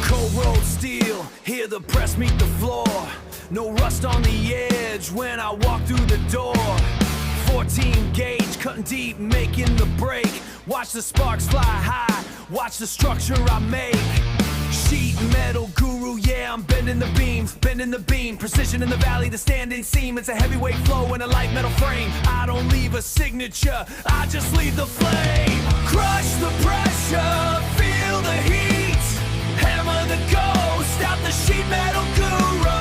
Cold rolled steel, hear the press meet the floor. No rust on the edge when I walk through the door. 14 gauge, cutting deep, making the break. Watch the sparks fly high, watch the structure I make. Sheet metal guru, yeah, I'm bending the beams, bending the beam. Precision in the valley, the standing seam. It's a heavyweight flow in a light metal frame. I don't leave a signature, I just leave the flame. Crush the pressure, feel the heat. Hammer the ghost out the sheet metal guru.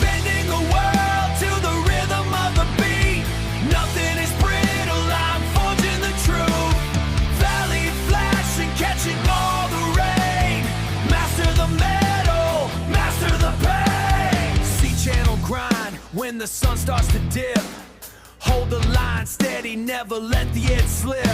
Bending the world to the rhythm of the beat. Nothing is brittle, I'm forging the truth. Valley flashing, catching all the rain. Master the metal, master the pain. C-channel grind when the sun starts to dip. Hold the line steady, never let the edge slip.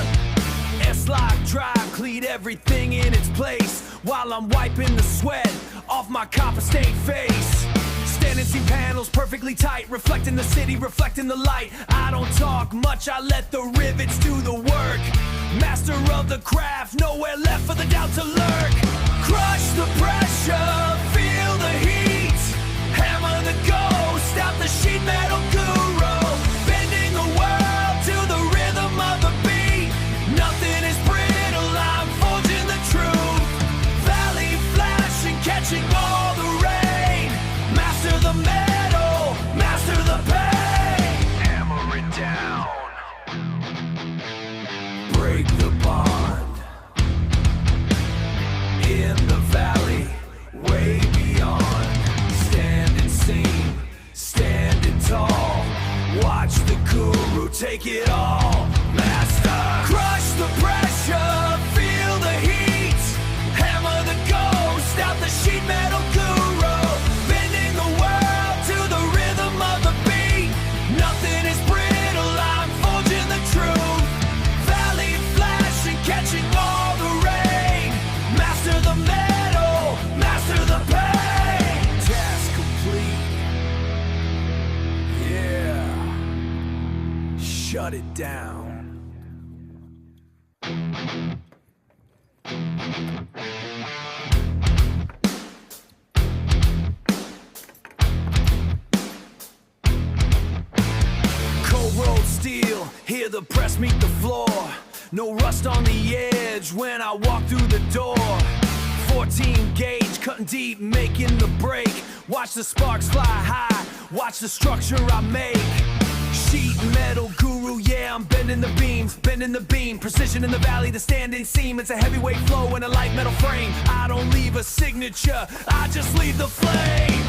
S-lock drive, cleat everything in its place. While I'm wiping the sweat off my copper stained face. Standing seam panels perfectly tight, reflecting the city, reflecting the light. I don't talk much, I let the rivets do the work. Master of the craft, nowhere left for the doubt to lurk. Crush the pressure, feel the heat. Hammer the ghost out the sheet metal guru. Bending the world to the rhythm of the beat. Nothing is brittle, I'm forging the truth. Valley flashing, catching all the rain. Master the metal, master the pain. Hammer it down. Break the bond. In the valley, way beyond. Standing seam, standing tall. Watch the guru take it all. Master, crush the pressure, feel the heat. Hammer the ghost out the sheet metal guru. Bending the world to the rhythm of the beat. Nothing is brittle, I'm forging the truth. Valley flashing, catching all the rain. Master the metal, master the pain. Task complete. Yeah. Shut it down. Cold rolled steel, hear the press meet the floor. No rust on the edge when I walk through the door. 14 gauge, cutting deep, making the break. Watch the sparks fly high, watch the structure I make. Sheet metal guru, yeah, I'm bending the beams, bending the beam. Precision in the valley, the standing seam. It's a heavyweight flow in a light metal frame. I don't leave a signature, I just leave the flame.